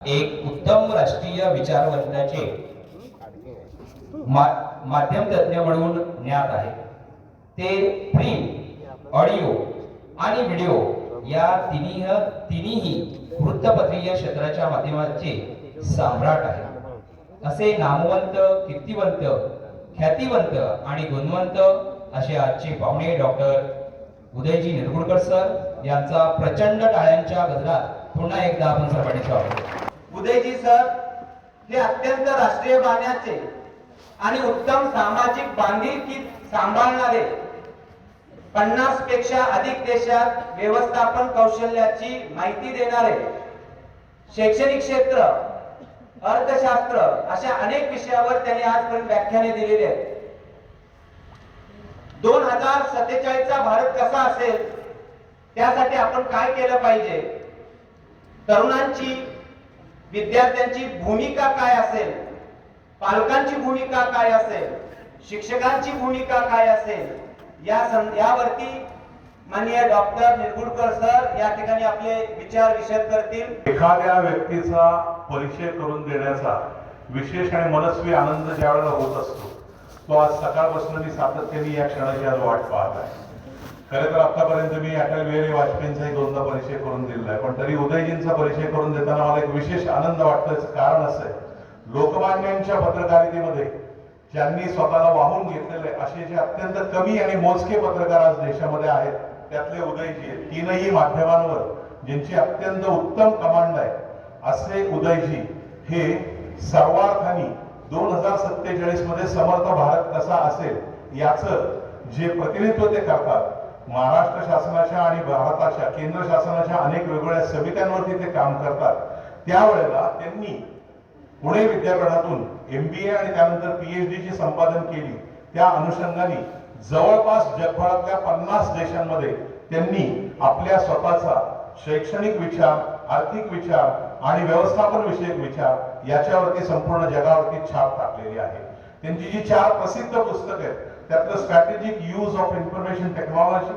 एक उत्तम राष्ट्रीय विचारवंताचे माध्यम तज्ञ म्हणून ज्ञात आहे। ते प्रिंट, ऑडिओ आणि व्हिडिओ या तिन्ही वृत्तपत्रीय क्षेत्राच्या माध्यमाचे सम्राट आहे। असे नामवंत, कीर्तिवंत, ख्यातिवंत आणि गुणवंत असे आजचे पाहुणे डॉक्टर उदयजी निरगुडकर सर यांचा प्रचंड टाळ्यांच्या गजरात पुन्हा एकदा आपण सर्वांनी स्वागत करतो। उदयजी सर हे अत्यंत राष्ट्रीय मानाचे आणि उत्तम सामाजिक बांधिलकी सांभाळणारे 50 पेक्षा अधिक देशात व्यवस्थापन कौशल्याची माहिती देणारे, शैक्षणिक क्षेत्र, अर्थशास्त्र अशा अनेक विषयावर त्यांनी आजपर्यंत व्याख्याने दिलेली आहेत। 2047 चा भारत कसा असेल त्यासाठी आपण काय केलं पाहिजे, तरुणांची, विद्यार्थ्यांची भूमिका काय असेल, पालकांची भूमिका काय असेल, शिक्षकांची भूमिका काय असेल, यावरती माननीय डॉक्टर निरगुडकर सर या ठिकाणी आपले विचार विशद करतील। एखाद्या व्यक्तीचा परिचय करून देण्याचा विशेष आणि मनस्वी आनंद ज्यावेळेला होत असतो तो आज सकाळपासून मी सातत्याने या क्षणाची आज वाट पाहत आहे। खरं तर आतापर्यंत मी अटल बिहारी वाजपेयींचाही दोनदा परिचय करून दिलेला आहे, पण तरी उदयजींचा परिचय करून देताना मला एक विशेष आनंद वाटतं। कारण असं आहे, लोकमान्यांच्या पत्रकारितेमध्ये ज्यांनी स्वतःला वाहून घेतलेले असे जे अत्यंत कमी आणि मोजके पत्रकार आज देशामध्ये आहेत त्यातले उदयजी आहेत। तीनही माध्यमांवर ज्यांची अत्यंत उत्तम कमांड आहे असे उदयजी हे सर्वार्थाने 2047 मध्ये समर्थ भारत कसा असेल याचं जे प्रतिनिधित्व ते करतात, महाराष्ट्र शासनाच्या आणि भारताच्या केंद्र शासनाच्या अनेक वेगवेगळ्या समित्यांवरती ते काम करतात। त्यावेळेला त्यांनी पुणे विद्यापीठातून MBA आणि त्यानंतर PhD ची संपादन केली। त्या अनुषंगाने जवळपास जगभरातल्या 50 देशांमध्ये त्यांनी आपल्या स्वतःचा शैक्षणिक विचार, आर्थिक विचार आणि व्यवस्थापन विषयक विचार याच्यावरती संपूर्ण जगावरती छाप टाकलेली आहे। त्यांची जी 4 प्रसिद्ध पुस्तके आहेत त्यातलं strategic use of information technology,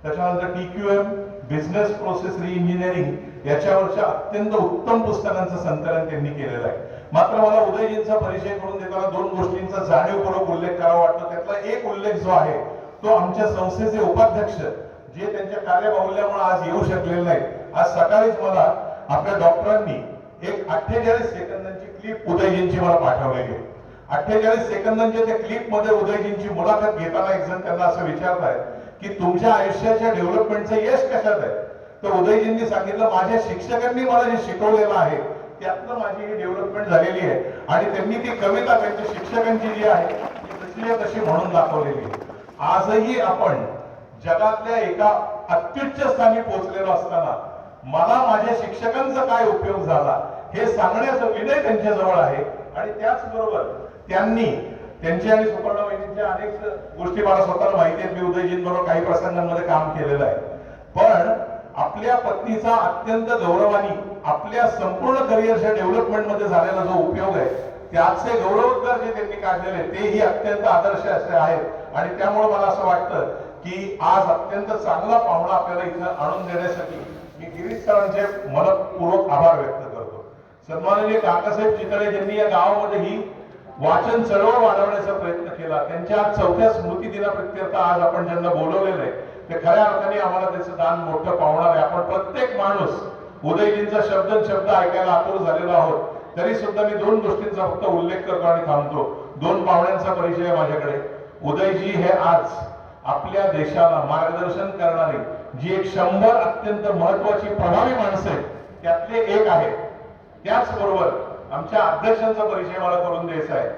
त्याच्यानंतर TQM बिझनेस प्रोसेस रिइंजिनिअरिंग याच्यावरच्या अत्यंत उत्तम पुस्तकांचं संकलन त्यांनी केलेलं आहे। मात्र मला उदयजींचा परिचय करून देताना 2 गोष्टींचा जाणीवपूर्वक उल्लेख करावा वाटतो। त्यातला एक उल्लेख जो आहे तो आमच्या संस्थेचे उपाध्यक्ष जे त्यांच्या कार्यबाहुल्यामुळे आज येऊ शकलेले नाहीत। आज सकाळीच मला आपल्या डॉक्टरांनी एक 48 सेकंदांची क्लिप उदयजींची मला पाठवलेली आहे। 48 सेकंदांच्या त्या क्लिप मध्ये उदयजींची मुलाखत घेताना एक जण त्यांना असं विचारताय की तुमच्या आयुष्याच्या डेव्हलपमेंटचं यश कशात आहे, तर उदयजींनी सांगितलं माझ्या शिक्षकांनी मला जे शिकवलेलं आहे त्यातनं माझी ही डेव्हलपमेंट झालेली आहे। आणि त्यांनी ती कविता त्यांच्या शिक्षकांची जी आहे ती तशी म्हणून दाखवलेली आहे। आजही आपण जगातल्या एका अत्युच्च स्थानी पोहोचलेलो असताना मला माझ्या शिक्षकांचा काय उपयोग झाला हे सांगण्याचा विनय त्यांच्याजवळ आहे। आणि त्याचबरोबर त्यांनी त्यांच्या आणि सुपर्ण वहिनींच्या अनेक गोष्टी मला स्वतःला माहिती आहेत। मी उदयजींबरोबर काही प्रसंगांमध्ये काम केलेलं आहे, पण आपल्या पत्नीचा अत्यंत गौरवानी आपल्या संपूर्ण करिअरच्या डेव्हलपमेंट मध्ये झालेला जो उपयोग आहे त्याचे गौरवोद्गार जे त्यांनी काढलेले तेही अत्यंत आदर्श असे आहेत। आणि त्यामुळे मला असं वाटतं की आज अत्यंत चांगला पाहुणा आपल्याला इथं आणून देण्यासाठी मी गिरीश सरांचे मनपूर्वक आभार व्यक्त करतो। सन्माननीय काकासाहेब चितळे ज्यांनी या गावामध्ये ही वाचन चळवळ वाढवण्याचा प्रयत्न केला, त्यांच्या 4थ्या स्मृती दिनाप्रित्यर्थ आज आपण ज्यांना बोलवलेलं आहे ते खऱ्या अर्थाने आम्हाला त्याचं दान मोठं पावणार आहे। आपण प्रत्येक माणूस उदयजींचा शब्द ऐकायला आतुर झालेलो आहोत। तरी सुद्धा मी 2 गोष्टींचा फक्त उल्लेख करतो आणि थांबतो। 2 पाहुण्यांचा परिचय आहे माझ्याकडे। उदयजी हे आज आपल्या देशाला मार्गदर्शन करणारी जी एक 100 अत्यंत महत्वाची प्रभावी माणसं आहेत त्यातले एक आहेत। त्याचबरोबर आमच्या अध्यक्षांचा परिचय मला करून द्यायचा आहे।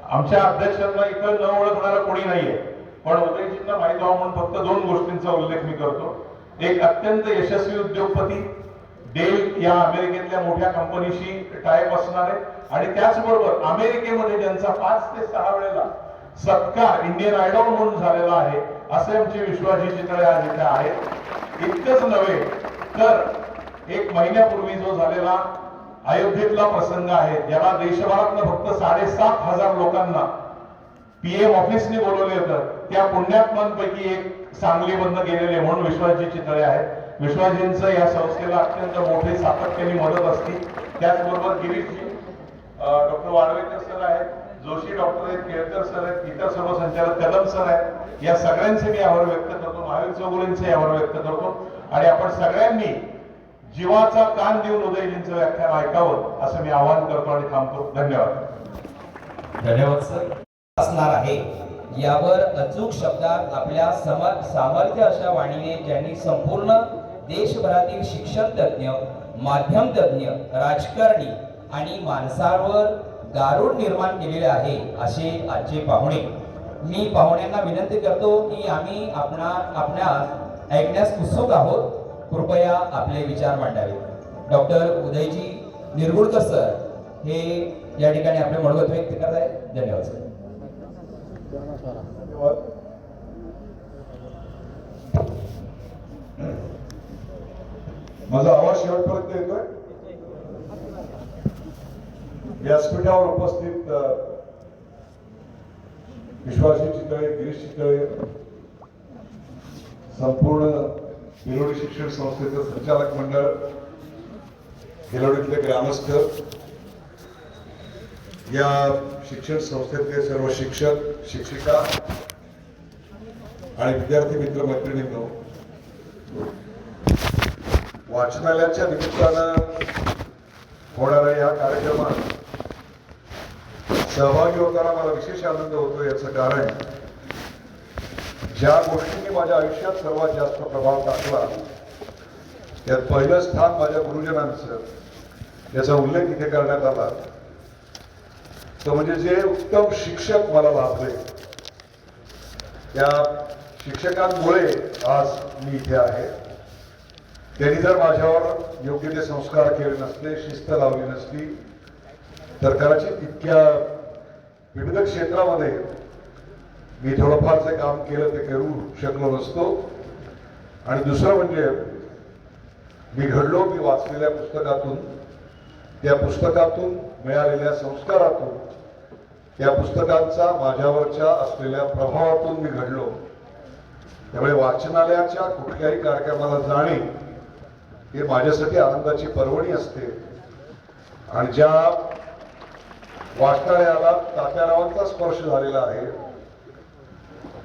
आमच्या अध्यक्षांना इथं न ओळखणारा कोणी नाहीये, पण उदयजींना माहित व्हावं म्हणून फक्त 2 गोष्टींचा उल्लेख मी करतो। एक अत्यंत यशस्वी उद्योगपती, डेल या अमेरिकेतल्या मोठ्या कंपनीशी टायअप असणारे आणि त्याचबरोबर अमेरिकेमध्ये ज्यांचा 5 ते 6 वेळेला सत्कार इंडियन आयडॉल म्हणून झालेला आहे असे आमचे विश्वाजी चितळे आज इथे आहेत। इतकंच नव्हे तर 1 महिन्यापूर्वी जो झालेला अयोध्येतला प्रसंग आहे ज्याला देशभरातनं फक्त 7,500 लोकांना PM ऑफिसने बोलवले होतं, त्या पुण्यात्मांपैकी एक सांगलीमधनं गेलेले म्हणून विश्वाजी चितळे आहेत। विश्वाजींचं या संस्थेला अत्यंत मोठे सातत्याने मदत असते। त्याचबरोबर गिरीशजी, डॉक्टर वाडवेकर सर आहेत, जोशी डॉक्टर आहेत, केळकर सर आहेत, इतर सर्व संचालक कदम सर आहेत, या सगळ्यांचे मी आभार व्यक्त करतो, महावीर चौगुलेंचे आभार व्यक्त करतो आणि आपण सगळ्यांनी जीवाचा कान देऊन उदयजींचं व्याख्यान ऐकावं असं मी आवाहन करतो आणि थांबतो. धन्यवाद. धन्यवाद सर. असणार आहे यावर अचूक शब्दात आपल्या सामर्थ्य अशा वाणीने ज्यांनी संपूर्ण देशभरातील शिक्षण तज्ञ, माध्यम तज्ञ, राजकारणी आणि माणसावर गारूड निर्माण केलेले आहे असे आजचे पाहुणे. मी पाहुण्यांना विनंती करतो की आम्ही आपणास ऐकण्यास उत्सुक आहोत. कृपया आपले विचार मांडावे. डॉक्टर उदयजी निरगुडकर सर हे या ठिकाणी आपले मनोगत व्यक्त करत आहेत. धन्यवाद सर. माझा आवाज शेवटपर्यंत येतोय? व्यासपीठावर उपस्थित विश्वासी चितळे, गिरीश चितळे, संपूर्ण भिलोडी शिक्षण संस्थेचं संचालक मंडळ, भिलोडीतले ग्रामस्थ, या शिक्षण संस्थेतले सर्व शिक्षक, शिक्षिका आणि विद्यार्थी मित्र मैत्रिणींनो, वाचनालयाच्या निमित्तानं होणाऱ्या या कार्यक्रमात सहभागी होताना मला विशेष आनंद होतो. याचं कारण ज्या गोष्टींनी माझ्या आयुष्यात सर्वात जास्त प्रभाव टाकला त्यात पहिलं स्थान माझ्या गुरुजनांचं, याचा उल्लेख इथे करण्यात आला. तो म्हणजे जे उत्तम शिक्षक मला लाभले, त्या शिक्षकांमुळे आज मी इथे आहे. त्यांनी जर माझ्यावर योग्य ते संस्कार केले नसते, शिस्त लावली नसती, तर कदाचित इतक्या विविध क्षेत्रामध्ये मी थोडंफार जे काम केलं ते करू शकलो नसतो. आणि दुसरं म्हणजे मी घडलो मी वाचलेल्या पुस्तकातून, त्या पुस्तकातून मिळालेल्या संस्कारातून, त्या पुस्तकांचा माझ्यावरच्या असलेल्या प्रभावातून मी घडलो. त्यामुळे वाचनालयाच्या कुठल्याही कार्यक्रमाला जाणे हे माझ्यासाठी आनंदाची पर्वणी असते. आणि ज्या वाचनालयाला तात्यारावांचा स्पर्श झालेला आहे,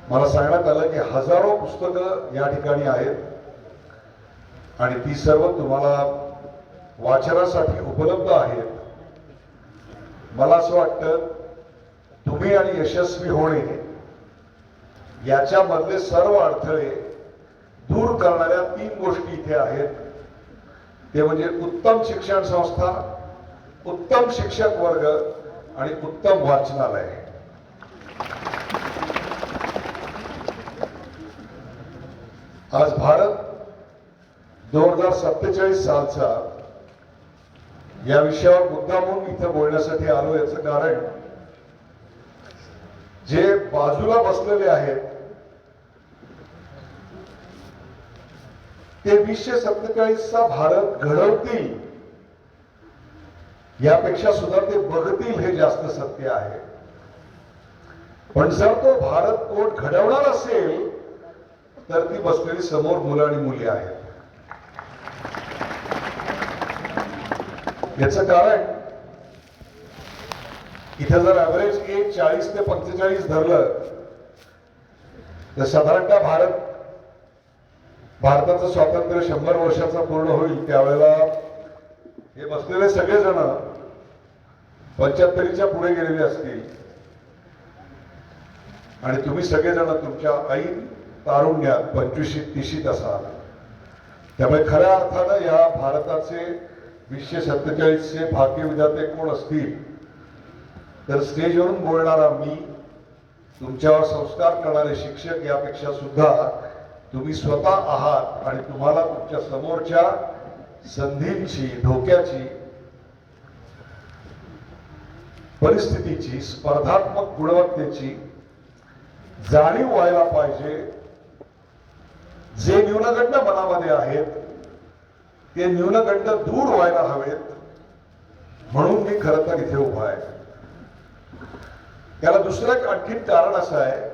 मला सांगण्यात आलं की हजारो पुस्तकं या ठिकाणी आहेत आणि ती सर्व तुम्हाला वाचनासाठी उपलब्ध आहेत. मला असं वाटतं तुम्ही आणि यशस्वी होणे याच्यामधले सर्व अडथळे दूर करणाऱ्या 3 गोष्टी इथे आहेत. ते म्हणजे उत्तम शिक्षण संस्था, उत्तम शिक्षक वर्ग आणि उत्तम वाचनालय. आज भारत 2047 सालचा या विषयावर मुद्दामून इथं बोलण्यासाठी आलो. याचं कारण जे बाजूला बसलेले आहेत ते 2047चा भारत घडवतील यापेक्षा सुद्धा ते बघतील हे जास्त सत्य आहे. पण जर तो भारत कोण घडवणार असेल तर ती बसलेली समोर मुलं आणि मुली आहेत. याचं कारण इथं जर ऍव्हरेज एज 40 ते 45 धरलं तर साधारणतः भारताचं स्वातंत्र्य 100 वर्षाचा पूर्ण होईल त्यावेळेला हे बसलेले सगळेजण 75च्या पुढे गेलेले असतील आणि तुम्ही सगळेजण तुमच्या ऐन तारुण्यात 25-30 असाल. त्यामुळे खऱ्या अर्थानं या भारताचे 2047चे भाग्यविधाते कोण असतील तर स्टेजवरून बोलणारा मी, तुमच्यावर संस्कार करणारे शिक्षक यापेक्षा सुद्धा तुम्ही स्वतः आहात. आणि तुम्हाला तुमच्या समोरच्या संधींची, धोक्याची, परिस्थितीची, स्पर्धात्मक गुणवत्तेची जाणीव व्हायला पाहिजे. जे न्यूनगंड मनामध्ये आहेत ते न्यूनगंड दूर व्हायला हवेत, म्हणून मी खरं तर इथे उभा आहे. याला दुसरं एक आणखीन कारण असं आहे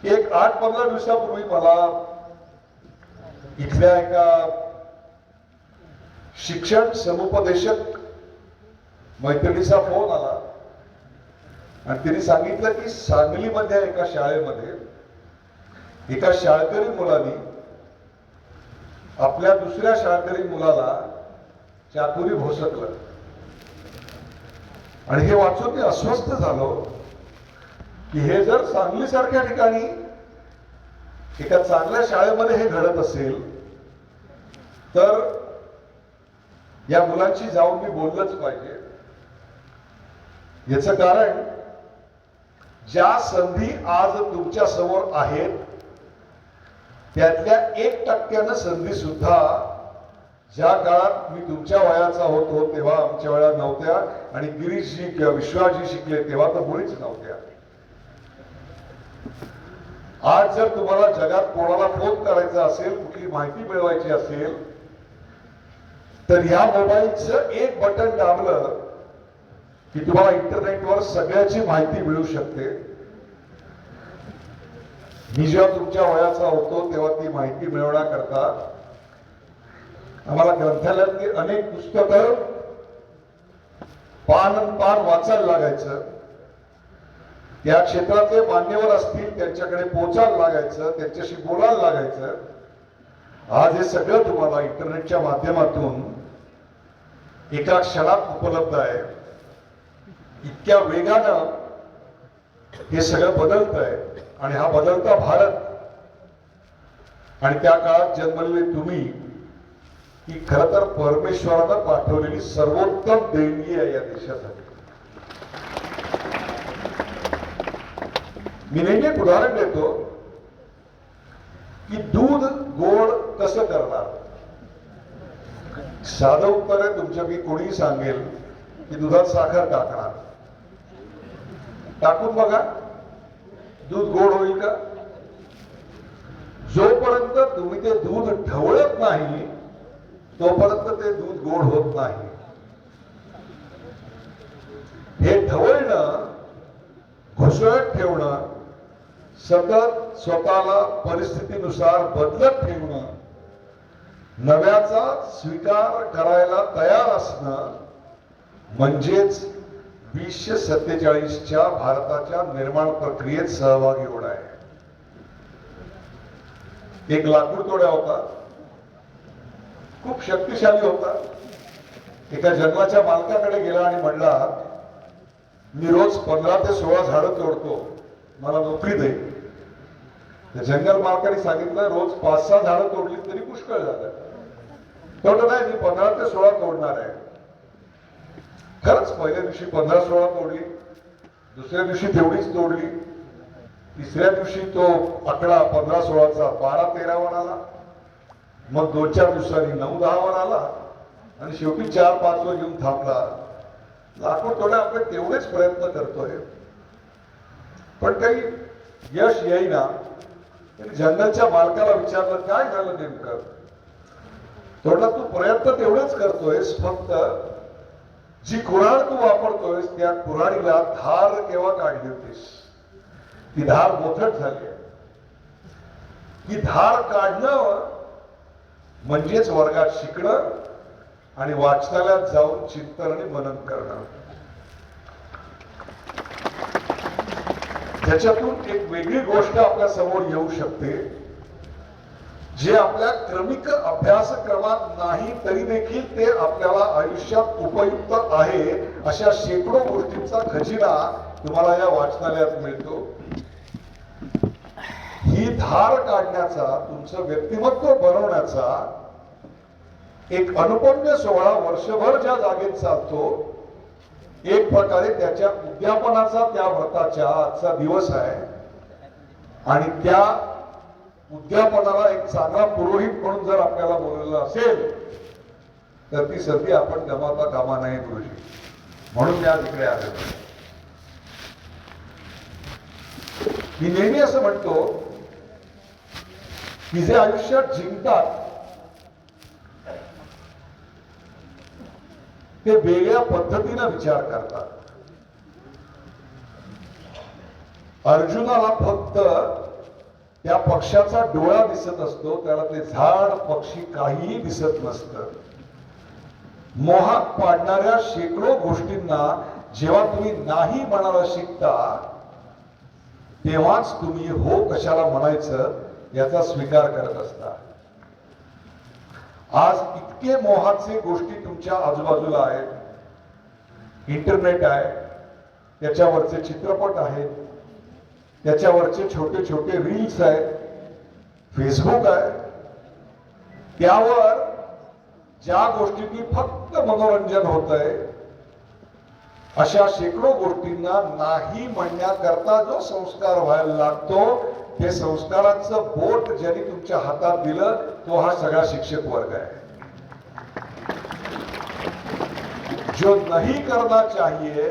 की एक 8-15 दिवसापूर्वी मला इथल्या एका शिक्षण समुपदेशक मैत्रिणीचा फोन आला आणि तिने सांगितलं की सांगलीमध्ये एका शाळेमध्ये एका शाळकरी मुलाने आपल्या दुसऱ्या शाळकरी मुलाला चाकुरी भोसकलं. आणि हे वाचून मी अस्वस्थ झालो की हे जर सांगलीसारख्या ठिकाणी एका चांगल्या शाळेमध्ये हे घडत असेल तर या मुलांची जाऊन मी बोललंच पाहिजे. याचं कारण ज्या संधी आज तुमच्या समोर आहेत त्यातल्या 1% संधी सुद्धा ज्या काळात मी तुमच्या वयाचा होतो तेव्हा आमच्या वेळा नव्हत्या आणि गिरीशजी किंवा विश्वासजी शिकले तेव्हा तर मुळीच नव्हत्या. आज जर तुम्हाला जगात कोणाला फोन करायचा असेल, कुठली माहिती मिळवायची असेल तर ह्या मोबाईलचं एक बटन दाबलं की तुम्हाला इंटरनेटवर सगळ्याची माहिती मिळू शकते. मी जेव्हा तुमच्या वयाचा होतो तेव्हा ती माहिती मिळवण्याकरता आम्हाला ग्रंथालयातली अनेक पुस्तकं पान वाचायला लागायचं. त्या क्षेत्रातले मान्यवर असतील त्यांच्याकडे पोहोचायला लागायचं, त्यांच्याशी बोलायला लागायचं. आज हे सगळं तुम्हाला इंटरनेटच्या माध्यमातून एका क्षणात उपलब्ध आहे. इतक्या वेगानं हे सगळं बदलत आहे आणि हा बदलता भारत आणि त्या काळात जन्मलेले तुम्ही ही खरं तर परमेश्वरानं पाठवलेली सर्वोत्तम देणगी आहे या देशासाठी. मी नेहमी एक उदाहरण देतो की दूध गोड कसं करणार. साधं उत्तर आहे तुमच्यापैकी कोणीही सांगेल की दुधात साखर टाकणार. टाकून बघा दूध गोड होईल का. जोपर्यंत तुम्ही ते दूध ढवळत नाही तोपर्यंत ते दूध गोड होत नाही. हे ढवळणं, घुसळत ठेवणं, सतत स्वतःला परिस्थितीनुसार बदलत ठेवणं, नव्याचा स्वीकार करायला तयार असणं म्हणजेच 2047च्या भारताच्या निर्माण प्रक्रियेत सहभागी होणं आहे. एक लाकूड तोड्या होता, खूप शक्तिशाली होता. एका जंगलाच्या मालकाकडे गेला आणि म्हणला मी रोज 15 ते 16 झाडं तोडतो, मला नोकरी दे. त्या जंगल मालकाने सांगितलं रोज 5-6 झाडं तोडली तरी पुष्कळ झालं. तोडलं नाही, मी 15 ते 16 तोडणार आहे. खरंच पहिल्या दिवशी 15-16 तोडली, दुसऱ्या दिवशी तेवढीच तोडली, तिसऱ्या दिवशी तो आकडा 15-16चा 12-13 वर आला. मग 2-4 दिवसांनी 9-10 वर आला आणि शेवटी 4-5 वर येऊन थांबला. लाकूड तोड्या आपण तेवढेच प्रयत्न करतोय पण काही यश येईना. जंगलच्या मालकाला विचारलं काय झालं नेमकं. तोडला तू प्रयत्न तेवढेच करतोयस, फक्त जी कुऱ्हाड तू वापरतोयस त्या कुऱ्हाडीला धार केव्हा काढली होतीस, ती धार मोठट झाली. ही धार काढणं म्हणजेच वर्गात शिकणं आणि वाचनालयात जाऊन चिंतन आणि मनन करणं. त्याच्यातून एक वेगळी गोष्ट आपल्या समोर येऊ शकते जे आपल्या क्रमिक अभ्यासक्रमात नाही तरी देखील ते आपल्याला आयुष्यात उपयुक्त आहे. अशा शेकडो गोष्टींचा खजिना तुम्हाला या वाचनालयात मिळतो. ही धार काढण्याचा, तुमचं व्यक्तिमत्व बनवण्याचा एक अनुपम्य सोहळा वर्षभर ज्या जागेत चालतो, एक प्रकारे त्याच्या उद्यापनाचा त्या व्रताच्या आजचा दिवस आहे. आणि त्या उद्यापनाला एक चांगला पुरोहित म्हणून जर आपल्याला बोलवलं असेल तर ती संधी आपण गमावता कामा नये गुरुजी. म्हणून मी आज इकडे आलेलो. मी नेहमी असं म्हणतो की जे आयुष्यात जिंकतात ते वेगळ्या पद्धतीने विचार करतात. अर्जुनाला फक्त त्या पक्षाचा डोळा दिसत असतो, त्याला ते झाड पक्षी काहीही दिसत नसतं. मोहात पाडणाऱ्या शेकडो गोष्टींना जेव्हा तुम्ही नाही म्हणायला शिकता तेव्हाच तुम्ही हो कशाला म्हणायचं याचा स्वीकार करत असता. आज इतके मोहाचे गोष्टी तुमच्या आजूबाजूला आहेत. इंटरनेट आहे, त्याच्यावरचे चित्रपट आहेत, त्याच्यावरचे छोटे छोटे रील्स आहेत, फेसबुक आहे. त्यावर ज्या गोष्टींनी फक्त मनोरंजन होत आहे अशा शेकडो गोष्टींना नाही म्हणण्याकरता जो संस्कार व्हायला लागतो ते संस्काराचं बोट ज्यांनी तुमच्या हातात दिलं तो हा सगळा शिक्षक वर्ग आहे. जो नहीं करना चाहिए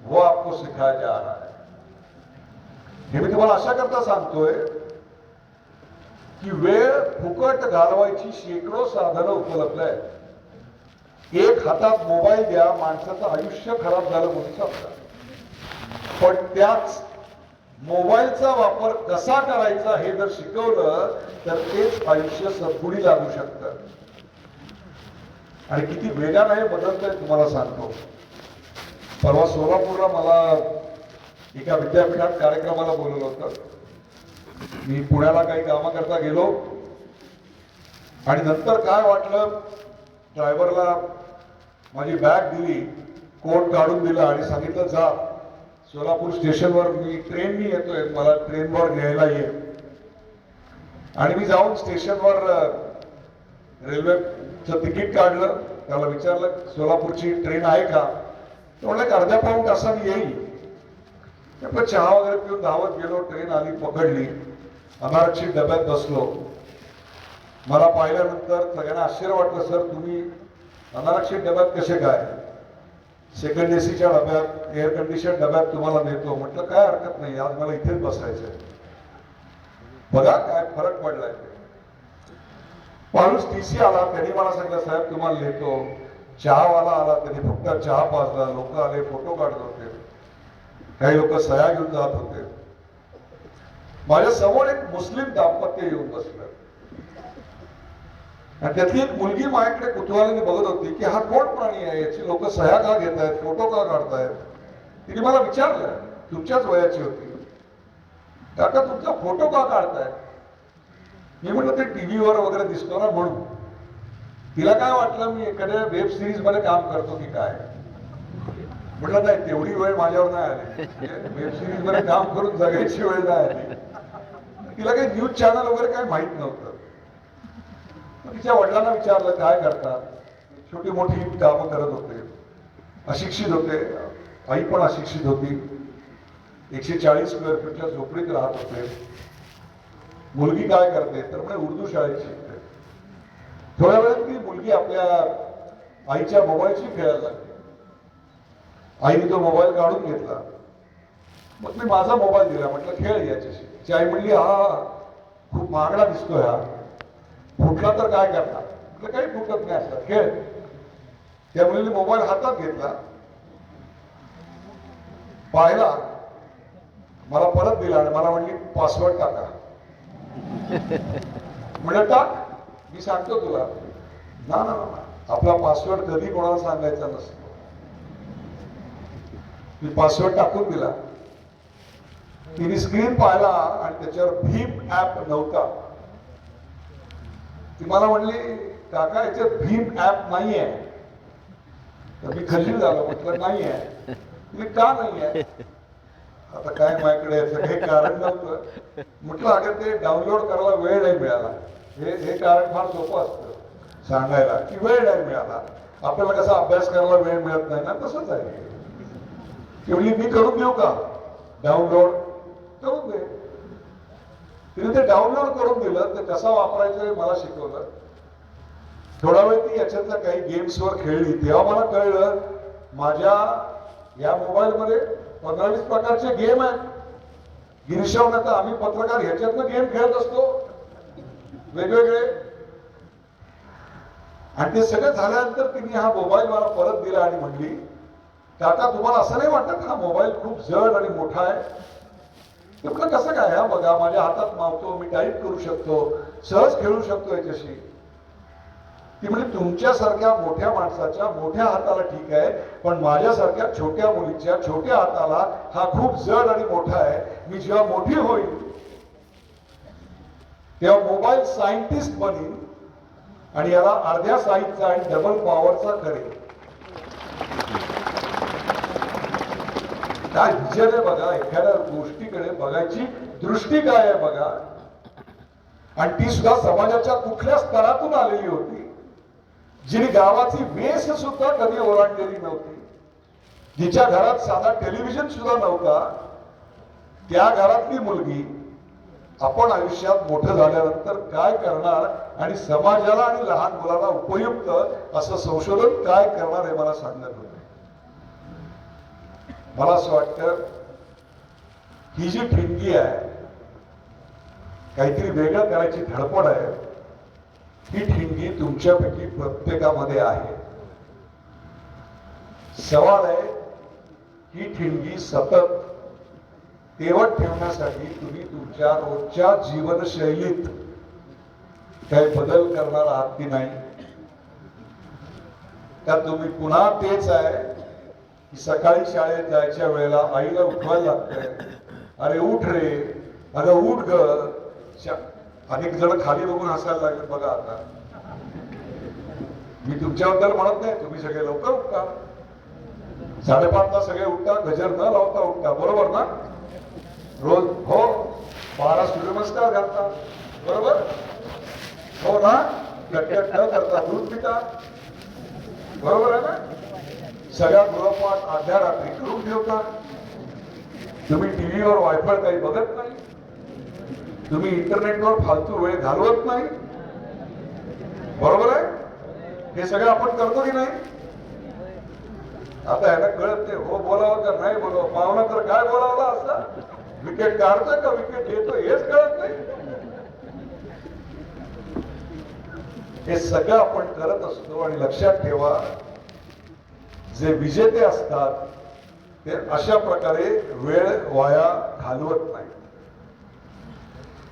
वो आपको सिखाया जा रहा है. हे मी तुम्हाला अशा करता सांगतोय की वेळ फुकट घालवायची शेकडो साधनं उपलब्ध आहेत. एक हातात मोबाईल द्या, माणसाचं आयुष्य खराब झालं म्हणून सांगतात. पण त्याच मोबाईलचा वापर कसा करायचा हे जर शिकवलं तर तेच आयुष्य सद्गुणी लागू शकतं. आणि किती वेगानं हे बदलतंय तुम्हाला सांगतो. परवा सोलापूरला मला एका विद्यापीठात कार्यक्रमाला बोलवलं होतं. मी पुण्याला काही कामाकरता गेलो आणि नंतर काय वाटलं, ड्रायव्हरला माझी बॅग दिली, कोट काढून दिला आणि सांगितलं जा सोलापूर स्टेशनवर, मी ट्रेननी येतोय, मला ट्रेनवर घ्यायला ये. आणि मी जाऊन स्टेशनवर रेल्वेचं तिकीट काढलं, त्याला विचारलं सोलापूरची ट्रेन आहे का. तो म्हणलं एक अर्ध्या पाऊण तासाने येईल. आपलं चहा वगैरे पिऊन धावत गेलो, ट्रेन आली, पकडली, अनारक्षित डब्यात बसलो. मला पाहिल्यानंतर सगळ्यांना आश्चर्य वाटलं, सर तुम्ही अनारक्षित डब्यात कसे काय, सेकंड एसीच्या डब्यात, एअर कंडिशन डब्यात तुम्हाला नेतो. म्हटलं काय हरकत नाही, आज मला इथेच बसायचंय. बघा काय फरक पडलाय. माणूस टीसी आला, त्यांनी मला सांगितलं साहेब तुम्हाला नेतो. चहावाला आला, त्यांनी फक्त चहा पाजला. लोक आले, फोटो काढत होते, काही लोक सह्या घेऊन जात होते. माझ्या समोर एक मुस्लिम दाम्पत्य येऊन बसलं आणि त्यातली एक मुलगी माझ्याकडे कुतूहलाने बघत होती की हा कोण प्राणी आहे, याची लोक सह्या का घेत आहेत, फोटो का काढतायत. तिने मला विचारलं, तुमच्याच वयाची होती, काका तुमचा फोटो का काढताय. मी म्हटलं ते टीव्हीवर वगैरे दिसतो ना म्हणून. तिला काय वाटलं मी एखाद्या वेब सिरीज मध्ये काम करतो की काय. म्हटलं नाही, तेवढी वेळ माझ्यावर नाही आली, वेब सिरीज मध्ये काम करून जगायची वेळ नाही आली. तिला काही न्यूज चॅनल वगैरे काही माहित नव्हतं. तिच्या वडिलांना विचारलं काय करतात. छोटी मोठी कामं करत होते, अशिक्षित होते, आई पण अशिक्षित होती, 140 स्क्वेअर फीटच्या झोपडीत राहत होते. मुलगी काय करते तर म्हणजे उर्दू शाळेत शिकते. थोड्या वेळात ती मुलगी आपल्या आईच्या मोबाईलशी खेळायला लागली. आईने तो मोबाईल काढून घेतला. मग मी माझा मोबाईल दिला, म्हटलं खेळ याच्याशी. ती आई म्हणली हा खूप महागडा दिसतोय, हा फुटला तर काय करणार. म्हटलं काही फुटत नाही असतात, खेळ. त्या मुलीने मोबाईल हातात घेतला, पाहिला, मला परत दिला आणि मला म्हणली पासवर्ड टाका. म्हणजे टाक, मी सांगतो तुला. ना ना ना, आपला पासवर्ड कधी कोणाला सांगायचा नसतो. मी पासवर्ड टाकून दिला. तिने स्क्रीन पाहिला आणि त्याच्यावर भीम ऍप नव्हता. ती मला म्हणली काका याच्यात भीम ऍप नाहीये. तर मी खल्लील झालो, म्हटलं नाहीये. मी का नाहीये, आता काय माझ्याकडे याचं काही कारण नव्हतं. म्हटलं अगं ते डाउनलोड करायला वेळ नाही मिळाला. हे कारण फार सोपं असतं सांगायला की वेळ नाही मिळाला. आपल्याला कसा अभ्यास करायला वेळ मिळत नाही ना, तसंच आहे. तेवढी मी करून देऊ का डाउनलोड, करून दे. तिने ते डाउनलोड करून दिलं, ते कसं वापरायचं मला शिकवलं. थोडा वेळ ती याच्यातल्या काही गेम्सवर खेळली. तेव्हा मला कळलं माझ्या या मोबाईलमध्ये 15-20 प्रकारचे गेम आहेत. गिरीशवण्यात आम्ही पत्रकार ह्याच्यातनं गेम खेळत असतो वेगवेगळे. आणि ते सगळं झाल्यानंतर तिने हा मोबाईल मला परत दिला आणि म्हणली काका तुम्हाला असं नाही वाटत हा मोबाईल खूप जड आणि मोठा आहे. म्हटलं कसं काय, हा बघा माझ्या हातात मावतो, मी टाईप करू शकतो, सहज खेळू शकतो याच्याशी. ती म्हणजे तुमच्यासारख्या मोठ्या माणसाच्या मोठ्या हाताला ठीक आहे, पण माझ्यासारख्या छोट्या मुलीच्या छोट्या हाताला हा खूप जड आणि मोठा आहे. मी जेव्हा मोठी होईल तेव्हा मोबाईल सायंटिस्ट बनीन आणि याला अर्ध्या साईजचा आणि डबल पॉवरचा करेल. काय विचार आहे बघा, एखाद्या गोष्टीकडे बघायची दृष्टी काय आहे बघा. आणि ती सुद्धा समाजाच्या कुठल्या स्तरातून आलेली होती, जिने गावाची वेस सुद्धा कधी ओलांडलेली नव्हती, जिच्या घरात साधा टेलिव्हिजन सुद्धा नव्हता, त्या घरातली मुलगी आपण आयुष्यात मोठं झाल्यानंतर काय करणार आणि समाजाला आणि लहान मुलांना उपयुक्त असं संशोधन काय करणार हे मला सांगत होते. मला असं वाटतं ही जी ठिणगी आहे, काहीतरी वेगळं करायची धडपड आहे, ही ठिणगी तुमच्यापैकी प्रत्येकामध्ये आहे. सवाल आहे ही ठिणगी सतत तेवत ठेवण्यासाठी तुम्ही तुमच्या रोजच्या जीवनशैलीत काही बदल करणार आहात की नाही. का तुम्ही पुन्हा तेच आहे की सकाळी शाळेत जायच्या वेळेला आईला उठवायला लागतंय, अरे उठ रे, अगं उठ ग. अनेक जण खाली बघून हसायला लागले बघा. आता मी तुमच्याबद्दल म्हणत नाही, तुम्ही सगळे लवकर उठता, 5:30ला सगळे उठता, गजर न लावता उठता, बरोबर ना. रोज हो 12 सूर्यनमस्कार घालता, बरोबर हो ना. कटकट न करता दूध पिता, बरोबर आहे ना. सगळ्या गृहपाठ अर्ध्या रात्री करून ठेवता. तुम्ही टीव्हीवर वायफाय काही बघत नाही, तुम्ही इंटरनेटवर फालतू वेळ घालवत नाही, बरोबर आहे. हे सगळं आपण करतो की नाही. आता ह्याला कळत नाही हो बोलावं का नाही बोलावं, पाहुणा तर काय बोलावला असं, विकेट काढतोय का विकेट घेतो हेच कळत नाही. हे सगळं आपण करत असतो. आणि लक्षात ठेवा, जे विजेते असतात ते अशा प्रकारे वेळ वाया घालवत नाही.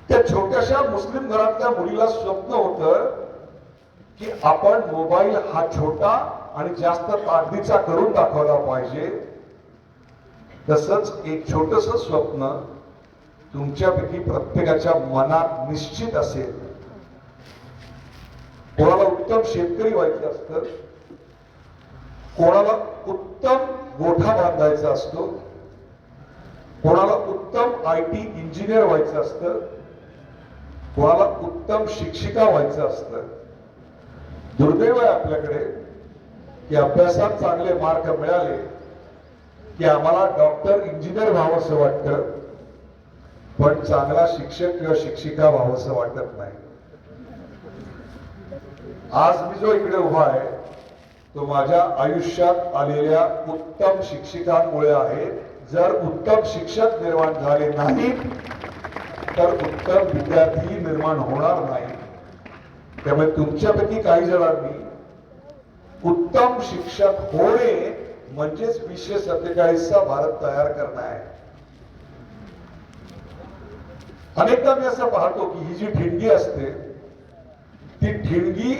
त्या छोट्याशा मुस्लिम घरातल्या मुलीला स्वप्न होतं की आपण मोबाईल हा छोटा आणि जास्त ताकदीचा करून दाखवला पाहिजे. तसंच एक छोटस स्वप्न तुमच्यापैकी प्रत्येकाच्या मनात निश्चित असेल. कोणाला उत्तम शेतकरी व्हायचं असतं, कोणाला उत्तम गोठा बांधायचा असतो, कोणाला उत्तम IT इंजिनियर व्हायचं असतं, कोणाला उत्तम शिक्षिका व्हायचं असतं. दुर्दैव आहे आपल्याकडे की अभ्यासात चांगले मार्क मिळाले की आम्हाला डॉक्टर इंजिनियर व्हावं असं वाटतं, पण चांगला शिक्षक किंवा शिक्षिका व्हावं असं वाटत नाही. आज मी जो इकडे उभा आहे तो माझ्या आयुष्यात आलेल्या उत्तम शिक्षिकांमुळे आहे. जर उत्तम शिक्षक निर्माण झाले नाहीत तर उत्तम विद्यार्थी निर्माण होणार नाही. त्यामुळे तुमच्यापैकी काही जणांनी उत्तम शिक्षक होणे म्हणजेच 2047चा भारत तयार करणं आहे. अनेकदा मी असं पाहतो की ही जी ठिणगी असते ती ठिणगी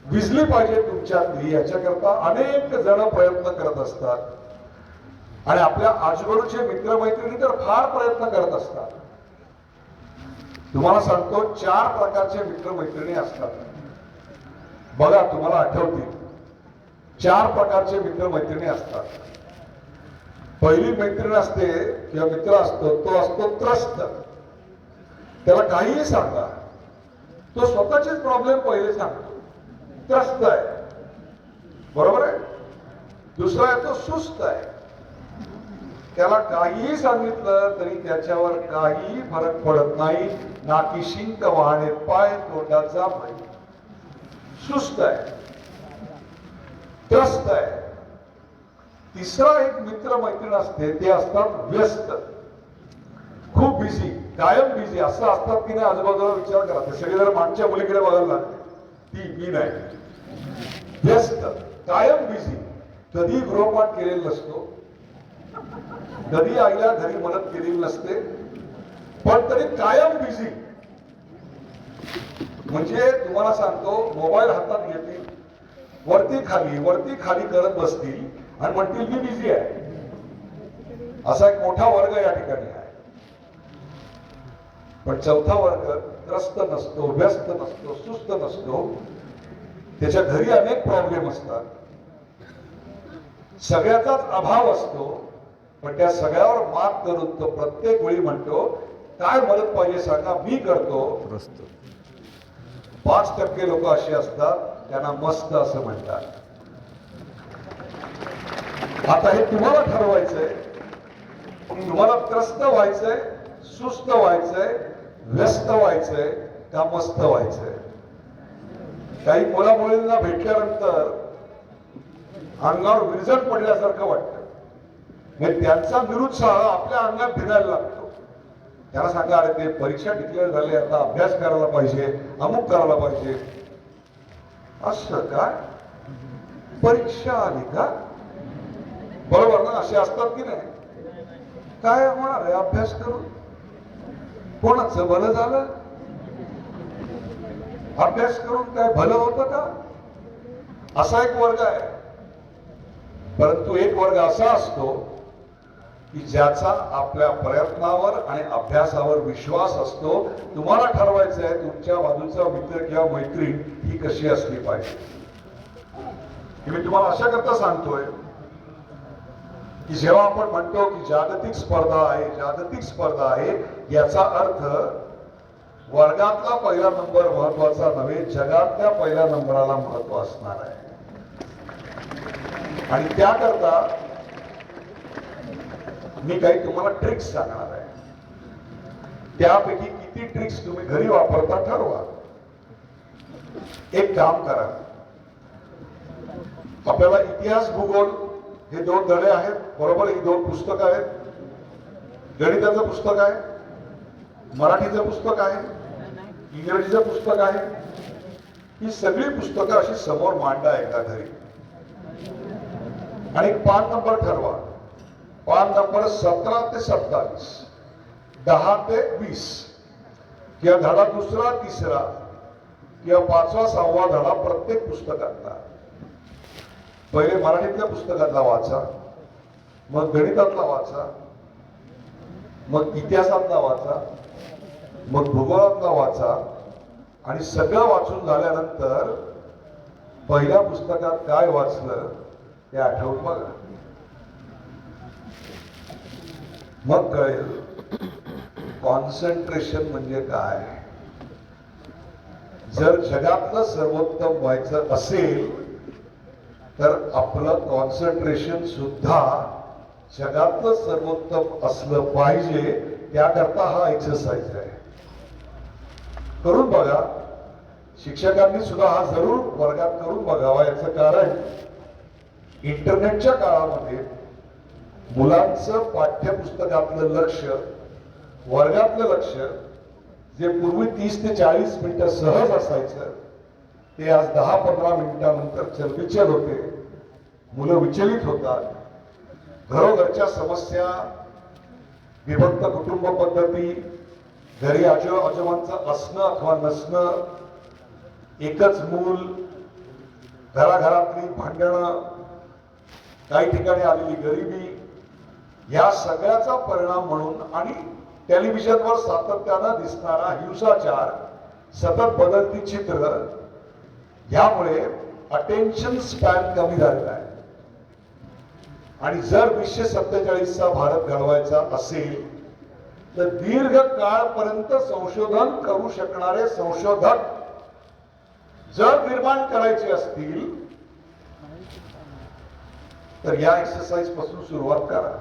विजली पाहिजे तुमच्यातली, याच्याकरता अनेक जण प्रयत्न करत असतात. आणि आपल्या आजूबाजूचे मित्रमैत्रिणी तर फार प्रयत्न करत असतात. तुम्हाला सांगतो 4 प्रकारचे मित्रमैत्रिणी असतात बघा, तुम्हाला आठवतील. 4 प्रकारचे मित्रमैत्रिणी असतात. पहिली मैत्रीण असते किंवा मित्र असतो तो असतो त्रस्त. त्याला काहीही सांगा तो स्वतःचेच प्रॉब्लेम पहिले सांगतो, त्रस्त आहे, बरोबर आहे. दुसरा आहे तो सुस्त आहे. त्याला काहीही सांगितलं तरी त्याच्यावर काहीही फरक पडत नाही. नाकी शिंक वाहणे पाय तोंडाचा भय. सुस्त आहे, त्रस्त आहे. तिसरा एक मित्र मैत्रीण असते, ते असतात व्यस्त, खूप बिझी, कायम बिझी. असं असतात की नाही आजूबाजूला विचार करा, ते सगळे जर मागच्या मुलीकडे बघायला लागते, ती मी नाही. व्यस्त, कायम बिझी, कधी गृहपाठ केलेला नसतो, कधी आईला घरी मदत केलेली नसते, पण तरी कायम बिझी. म्हणजे तुम्हाला सांगतो, मोबाईल हातात घेतील, वरती खाली करत बसतील आणि म्हणतील मी बिझी आहे. असा एक मोठा वर्ग या ठिकाणी आहे. पण चौथा वर्ग त्रस्त नसतो, व्यस्त नसतो, सुस्त नसतो. त्याच्या घरी अनेक प्रॉब्लेम असतात, सगळ्याचाच अभाव असतो. पण त्या सगळ्यावर मात करून तो प्रत्येक वेळी म्हणतो, काय मदत पाहिजे सांगा, मी करतो. 5% लोक असे असतात, त्यांना मस्त असं म्हणतात. आता हे तुम्हाला ठरवायचंय, तुम्हाला त्रस्त व्हायचंय, सुस्त व्हायचंय, व्यस्त व्हायचंय का मस्त व्हायचंय. काही मुलामुलींना भेटल्यानंतर अंगावर विरजण पडल्यासारखं वाटतं. म्हणजे त्यांचा निरुत्साह आपल्या अंगात भिनायला लागतो. त्याला सांगा, अरे ते परीक्षा डिक्लेअर झाली, आता अभ्यास करायला पाहिजे, अमुक करायला पाहिजे. असं काय, परीक्षा आली का, बरोबर ना, असे असतात की नाही. काय होणार आहे अभ्यास करून, कोणाचं भलं झालं, अभ्यास करून काय भलं होतं का. असा एक वर्ग आहे. परंतु एक वर्ग असा असतो की ज्याचा आपल्या प्रयत्नावर आणि अभ्यासावर विश्वास असतो. तुम्हाला ठरवायचं आहे तुमच्या बाजूचा मित्र किंवा मैत्रीण ही कशी असली पाहिजे. मी तुम्हाला अशा करता सांगतोय की जेव्हा आपण म्हणतो की जागतिक स्पर्धा आहे, जागतिक स्पर्धा आहे, याचा अर्थ वर्गातला पहिला नंबर महत्वाचा नव्हे, जगातल्या पहिल्या नंबराला महत्व असणार आहे. आणि त्याकरता मी काही तुम्हाला ट्रिक्स सांगणार आहे. त्यापैकी किती ट्रिक्स तुम्ही घरी वापरता ठरवा. एक काम करा, आपल्याला इतिहास भूगोल हे 2 धडे आहेत, बरोबर. ही 2 पुस्तकं आहेत. गणिताचं पुस्तक आहे, मराठीचं पुस्तक आहे, इंग्रजीचं पुस्तक आहे. ही सगळी पुस्तकं अशी समोर मांडा एकदा घरी आणि एक पान नंबर ठरवा. पान नंबर 17 ते 27, 10 ते 20 किंवा धडा 2रा 3रा किंवा 5वा 6वा धडा प्रत्येक पुस्तकातला. पहिले मराठीतल्या पुस्तकातला वाचा, मग गणितातला वाचा, मग इतिहासातला वाचा, मग भूगोलातला वाचा. आणि सगळं वाचून झाल्यानंतर पहिल्या पुस्तकात काय वाचलं ते आठवून बघा. मग कळेल कॉन्सन्ट्रेशन म्हणजे काय. जर जगातलं सर्वोत्तम व्हायचं असेल तर आपलं कॉन्सन्ट्रेशन सुद्धा जगातलं सर्वोत्तम असलं पाहिजे. त्याकरता हा एक्सरसाइज आहे, करून बघा. शिक्षकांनी सुद्धा हा जरूर वर्गात करून बघावा. याचं कारण इंटरनेटच्या काळामध्ये मुलांचं पाठ्यपुस्तकातलं लक्ष, वर्गातलं लक्ष जे पूर्वी 30 ते 40 मिनिटं सहज असायचं ते आज 10-15 मिनिटांनंतर चलबिचल होते. मुलं विचलित होतात. घरोघरच्या समस्या, विभक्त कुटुंब पद्धती, घरी आजोबांचं असणं अथवा नसणं, एकच मूल, घराघरातली भांडणं, काही ठिकाणी आलेली गरिबी, या सगळ्याचा परिणाम म्हणून आणि टेलिव्हिजनवर सातत्यानं दिसणारा हिंसाचार, सतत बदलती चित्र, यामुळे अटेन्शन स्पॅन कमी झालेला आहे. आणि जर 2047चा भारत घडवायचा असेल तर दीर्घ काळपर्यंत संशोधन करू शकणारे संशोधक जर निर्माण करायचे असतील तर या एक्सरसाइज पासून सुरुवात करा.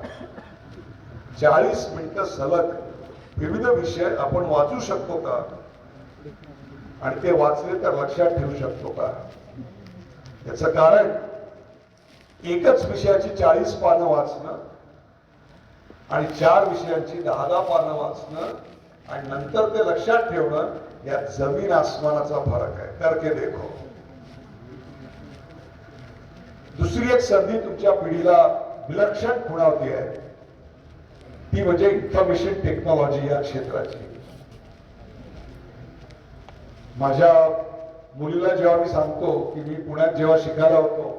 40 मिनिटं सलग विविध विषय आपण वाचू शकतो का, आणि ते वाचले तर लक्षात ठेवू शकतो का. याचं कारण एकच विषयाची 40 पानं वाचणं आणि 4 विषयांची 10-10 पानं वाचणं आणि नंतर ते लक्षात ठेवणं, यात जमीन आसमानाचा फरक आहे. करके देखो. दुसरी एक संधी तुमच्या पिढीला विलक्षण खुणावती आहे, ती म्हणजे इन्फॉर्मेशन टेक्नॉलॉजी या क्षेत्राची. माझ्या मुलीला जेव्हा मी सांगतो की मी पुण्यात जेव्हा शिकायला होतो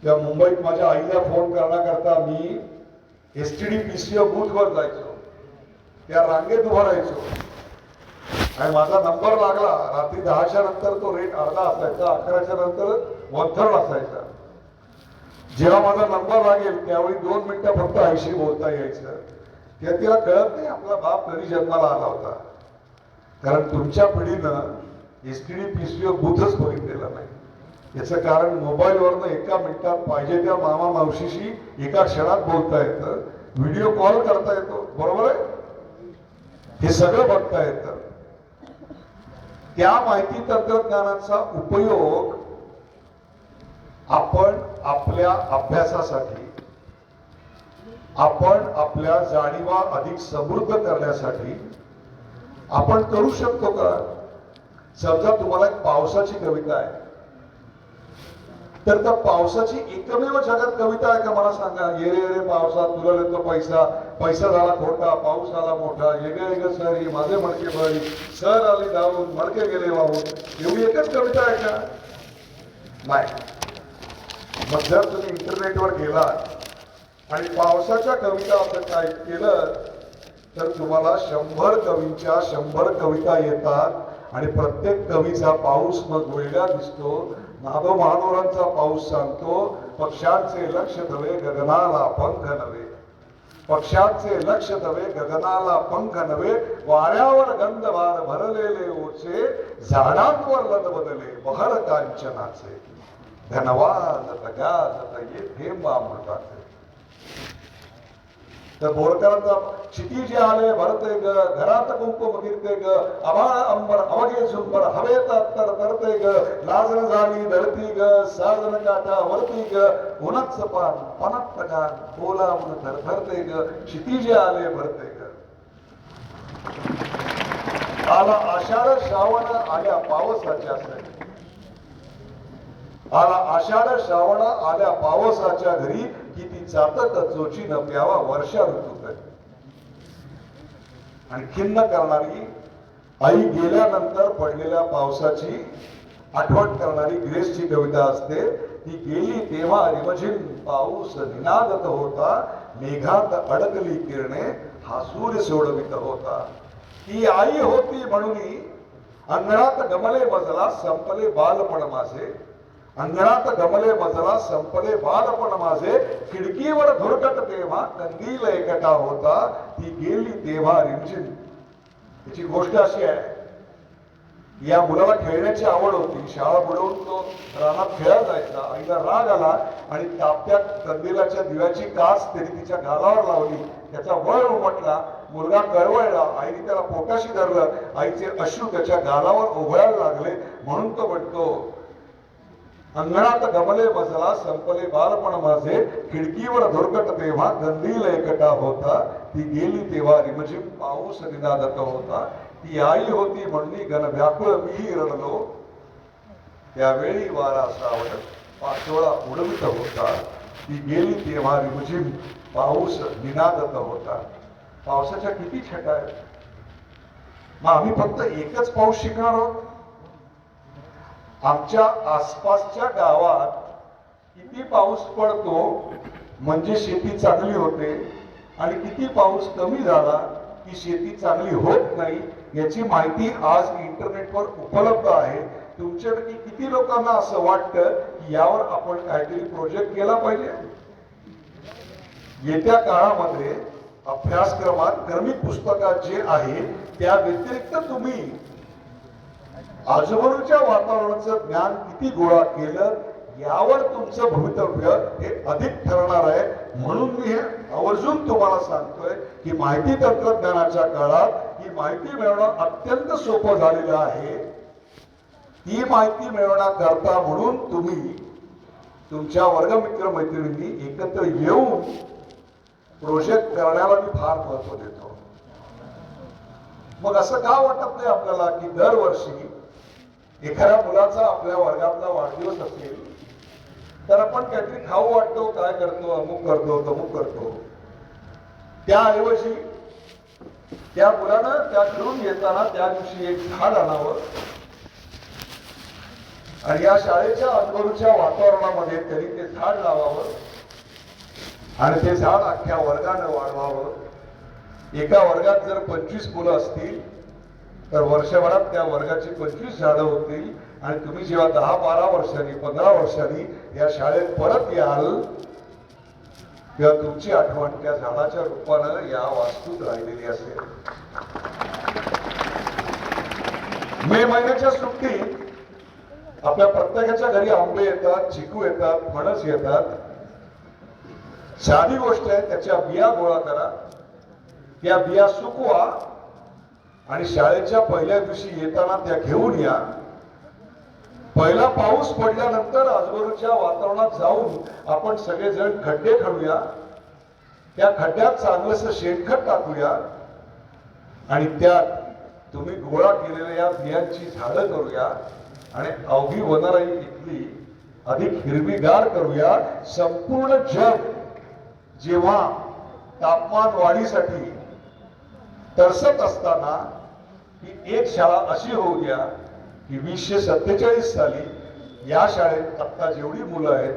तेव्हा मुंबईत माझ्या आईला फोन करण्याकरता मी STD PCO बूथवर जायचो, त्या रांगेत उभा राहायचो आणि माझा नंबर लागला. रात्री 10च्या नंतर तो रेट अर्धा असायचा, 11च्या नंतर 1/3 असायचा. जेव्हा माझा नंबर लागेल त्यावेळी 2 मिनिटं फक्त आईशी बोलता यायचं. तेव्हा तिला कळत नाही आपला बाप कधी जन्माला आला होता, कारण तुमच्या पिढीनं STD PCO बूथच बघितलेला नाही. याचं कारण मोबाईलवरनं एका मिनिटात पाहिजे त्या मामा मावशीशी एका क्षणात बोलता येतं, व्हिडिओ कॉल करता येतो, बरोबर आहे, हे सगळं बघता येतं. त्या माहिती तंत्रज्ञानाचा उपयोग आपण आपल्या अभ्यासासाठी, आपण आपल्या जाणीवा अधिक समृद्ध करण्यासाठी आपण करू शकतो का? समजा तुम्हाला एक पावसाची कविता आहे, तर त्या पावसाची एकमेव जगात कविता आहे का मला सांगा. ये रे रे पावसा तुला देतो पैसा, पैसा झाला खोटा, पाऊस आला मोठा, येगे येग सरी माझे मडके बळी, सर आली धावून मडके गेले वाहून, एवढी एकच कविता आहे का? नाही. मग जर तुम्ही इंटरनेटवर गेलात आणि पावसाच्या कविता असं टाईप केलं तर तुम्हाला 100 कवींच्या 100 कविता येतात आणि प्रत्येक कवीचा पाऊस मग वेगळा दिसतो. नादो महानोरांचा पाऊस सांगतो, पक्ष्यांचे लक्ष धवे गगनाला पंख नवे, पक्ष्यांचे लक्ष धवे गगनाला पंख नवे, वाऱ्यावर गंधभार भरलेले ओचे, झाडांवर लद बदले बहर कांचनाचे, धनवाद गाजत ये थेंब अमृताचे. तर बोरकरांचा क्षितिजे आले भरते ग, घरात कुंकुम गिरते ग, आभाळ अंबर अवघे झुंबर हवेत अत्तर तरते ग, लाजन झाली धरती ग, साजन काठा वरती ग, उन्हाच पान पनात गान बोला मन थरथरते ग, क्षितिजे आले भरते ग. आला आषाढ श्रावण आल्या पावसाच्या सरी, आला आषाढ श्रावण आल्या पावसाच्या घरी, किती चातक चोची न प्यावा वर्षा ऋतू करी. आणि खिन्न करणारी आई गेल्यानंतर पडलेल्या पावसाची आठवण करणारी ग्रेसची कविता असते. ती गेली तेव्हा रिमझिम पाऊस निनादत होता, मेघात अडकली किरणे हा सूर्य सोडवित होता. ती आई होती म्हणून अंगणात गमले मजला संपले बालपण माझे, अंगणात गमले मजला संपले बालपण माझे, खिडकीवर धुरकट तेव्हा कंदील एकटा होता, ती गेली तेव्हा रिमझिम. याची गोष्ट अशी आहे, या मुलाला खेळण्याची आवड होती, शाळा बुडवून तो रानात खेळायला जायचा. आईला राग आला आणि ताप्या कंदिलाच्या दिव्याची काच त्याने तिच्या गालावर लावली, त्याचा वळ उमटला, मुलगा कळवळला, आईने त्याला पोटाशी धरलं, आईचे अश्रू त्याच्या गालावर ओघळायला लागले. म्हणून तो म्हणतो, अंगणात गमले मजला संपले बालपण माझे, खिडकीवर धुरकट तेव्हा कंदील एकटा होता, ती गेली तेव्हा रिमझिम पाऊस निनादत होता. ती आई होती म्हणली गण व्याकुळ मीही रडलो, त्यावेळी वारा सावट पाचोळा उडवित होता, ती गेली तेव्हा रिमझिम पाऊस निनादत होता. पावसाच्या किती छटा आहेत. मग आम्ही फक्त एकच पाऊस शिकणार आहोत? आमच्या आसपासच्या गावात किती पाऊस पडतो म्हणजे शेती चांगली होते आणि किती पाऊस कमी झाला की शेती चांगली होत नाही, याची माहिती आज इंटरनेटवर उपलब्ध आहे. तुमच्यापैकी किती लोकांना असं वाटतं की यावर आपण काहीतरी प्रोजेक्ट केला पाहिजे? येत्या काळामध्ये अभ्यासक्रमात क्रमिक पुस्तकात जे आहे त्या व्यतिरिक्त तुम्ही आजूबाजूच्या वातावरणाचं ज्ञान किती गोळा केलं यावर तुमचं भवितव्य हे अधिक ठरणार आहे. म्हणून मी हे आवर्जून तुम्हाला सांगतोय की माहिती तंत्रज्ञानाच्या काळात ही माहिती मिळवणं अत्यंत सोपं झालेलं आहे. ही माहिती मिळवण्याकरता म्हणून तुम्ही तुमच्या वर्गमित्र मैत्रिणींनी एकत्र येऊन प्रोजेक्ट करण्याला मी फार महत्व देतो. मग असं का वाटत नाही आपल्याला की दरवर्षी एखाद्या मुलाचा आपल्या वर्गातला वाढदिवस असेल तर आपण काहीतरी खाऊ वाटतो, काय करतो, अमुक करतो, तमुक करतो. त्याऐवजी त्या मुलानं त्या खेळून घेताना त्या दिवशी एक झाड आणावं, आणि या शाळेच्या आजूबाजूच्या वातावरणामध्ये त्यांनी ते झाड लावावं आणि ते झाड अख्ख्या वर्गानं वाढवावं. एका वर्गात जर 25 मुलं असतील तर वर्षभरात त्या वर्गाची 25 झाडं होतील आणि तुम्ही जेव्हा 10-12 वर्षांनी 15 वर्षांनी या शाळेत परत याल तेव्हा तुमची आठवण त्या झाडाच्या रूपानं या वास्तूत राहिलेली असेल. मे महिन्याच्या सुट्टीत आपल्या प्रत्येकाच्या घरी आंबे येतात, चिकू येतात, फणस येतात. साधी गोष्ट आहे, त्याच्या बिया गोळा करा, त्या बिया सुकवा आणि शाळेच्या पहिल्या दिवशी येताना त्या घेऊन या. पहिला पाऊस पडल्यानंतर आजूबाजूच्या वातावरणात जाऊन आपण सगळेजण खड्डे खणूया, त्या खड्ड्यात चांगलंसं शेणखत टाकूया आणि त्यात तुम्ही गोळा केलेल्या या बियांची झाडं करूया आणि अवघी वनराई इथली अधिक हिरवीगार करूया. संपूर्ण जग जेव्हा तापमान वाढीसाठी तरसत असताना ही एक शाळा अशी होऊ द्या की 2047 साली या शाळेत आता जेवढी मुलं आहेत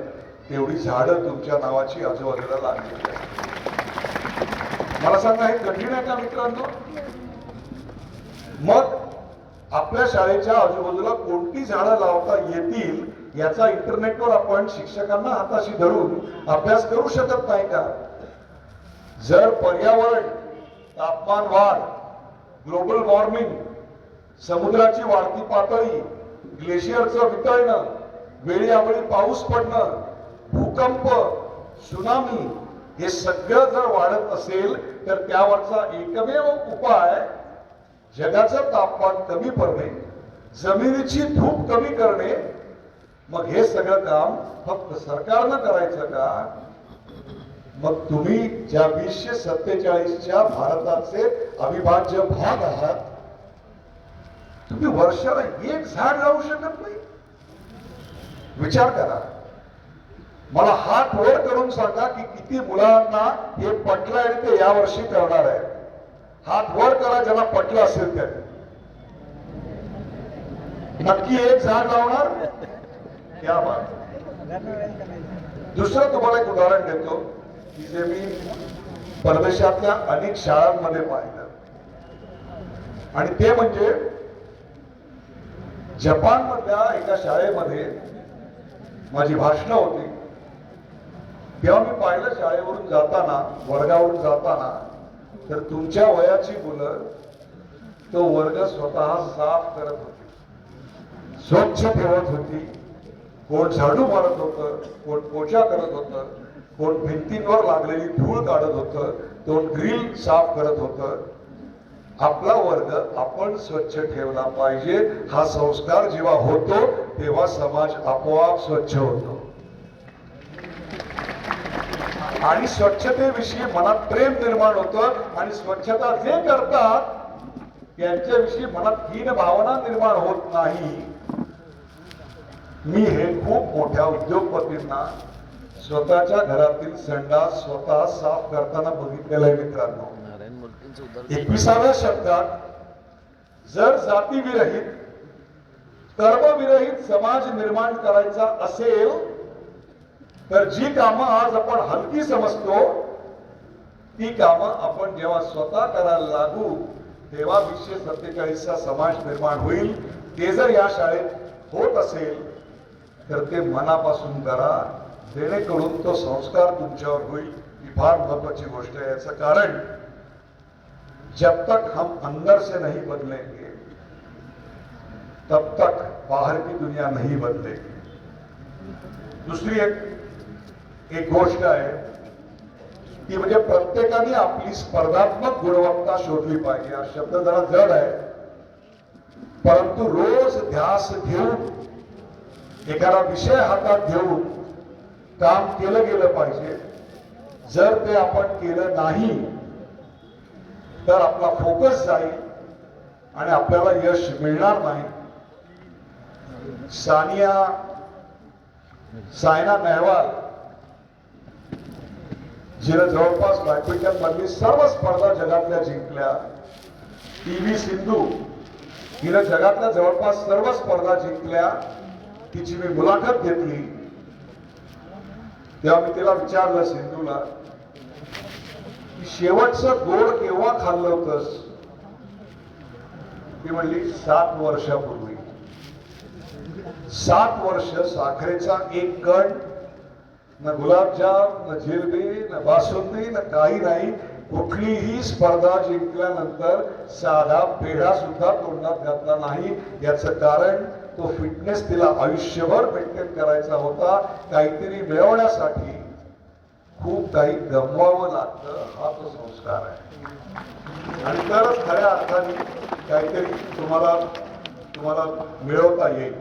तेवढी झाडं तुमच्या नावाची आजूबाजूला लागलेली आहेत. मला सांगा, हे कठीण आहे का मित्रांनो? मग आपल्या शाळेच्या आजूबाजूला कोणती झाडं लावता येतील याचा इंटरनेटवर आपण शिक्षकांना हाताशी धरून अभ्यास करू शकत नाही का? जर पर्यावरण, तापमान वाढ, ग्लोबल वॉर्मिंग, समुद्राची वाढती पातळी, ग्लेशियरचं वितळणं, वेळोवेळी पाऊस पडणं, भूकंप, सुनामी हे सगळं जर वाढत असेल तर त्यावरचा एकमेव उपाय जगाचं तापमान कमी करणे, जमिनीची धूप कमी करणे. मग हे सगळं काम फक्त सरकारनं करायचं का? मग तुम्ही ज्या 2047च्या भारताचे अविभाज्य भाग आहात, तुम्ही वर्षाला एक झाड लावू शकत नाही? विचार करा. मला हात वर करून सांगा की किती मुलांना हे पटलं आणि ते यावर्षी करणार आहे. हात वर करा ज्यांना पटलं असेल त्याने. नक्की एक झाड लावणार? क्या बात. दुसरं तुम्हाला एक उदाहरण देतो की जे मी परदेशातल्या अनेक शाळांमध्ये पाहिलं आणि ते म्हणजे जपान मधल्या एका शाळेमध्ये माझी भाषणं होती. तेव्हा मी पाहिलं शाळेवरून जाताना, वर्गावरून जाताना, तर तुमच्या वयाची मुलं तो वर्ग स्वतः साफ करत होती, स्वच्छ ठेवत होती. कोण झाडू मारत होतं, कोण पोछा करत होतं, कोण भिंतींवर लागलेली धूळ काढत होतं, कोण ग्रिल साफ करत होतं. आपला वर्ग आपण स्वच्छ ठेवला पाहिजे हा संस्कार जेव्हा होतो तेव्हा समाज आपोआप स्वच्छ होतो आणि स्वच्छतेविषयी मनात प्रेम निर्माण होतं आणि स्वच्छता जे करतात त्यांच्याविषयी मनात हीन भावना निर्माण होत नाही. मी हे खूप मोठ्या उद्योगपतींना स्वतःच्या घरातील संडास स्वतः साफ करताना बघितलेलं आहे मित्रांनो. 21व्या शतकात जर जातीविरहित, कर्मविरहित समाज निर्माण करायचा असेल तर जी कामं आज आपण हलकी समजतो ती कामं आपण जेव्हा स्वतः करायला लागू तेव्हा 2047चा समाज निर्माण होईल. ते जर या शाळेत होत असेल तर ते मनापासून करा, जेणेकरून तो संस्कार तुमच्यावर होईल. ही फार महत्वाची गोष्ट आहे. याचं कारण जब तक हम अंदर से नहीं बदलेंगे तब तक बाहर की दुनिया नहीं बदलेगी. दुसरी एक गोष्ट आहे ती म्हणजे प्रत्येकाने आपली स्पर्धात्मक गुणवत्ता शोधली पाहिजे. हा शब्द जरा जड आहे, परंतु रोज ध्यास घेऊन एखादा विषय हातात घेऊन काम केलं गेलं पाहिजे. जर ते आपण केलं नाही तर आपला फोकस जाईल आणि आपल्याला यश मिळणार नाही. सायना नेहवाल जिने जवळपास बॅडमिंटन मधली सर्व स्पर्धा जगातल्या जिंकल्या, पी.व्ही. सिंधू हिने जगातल्या जवळपास सर्व स्पर्धा जिंकल्या, तिची मी मुलाखत घेतली तेव्हा मी तिला विचारलं सिंधूला की शेवटचं गोड केव्हा खाल्लं होतंस? ती म्हणली 7 वर्षापूर्वी. 7 वर्ष साखरेचा एक कण, न गुलाबजाम, न जिलबी, न बासुंदी, न काही नाही. कुठलीही स्पर्धा जिंकल्यानंतर साधा पेढा सुद्धा तोंडात घातला नाही. याचं कारण तो फिटनेस तिला आयुष्यभर मेंटेन करायचा होता. काहीतरी मिळवण्यासाठी खूप काही गमवावं लागतं, हा तो संस्कार आहे. आणि तरच खऱ्या अर्थाने काहीतरी तुम्हाला मिळवता येईल.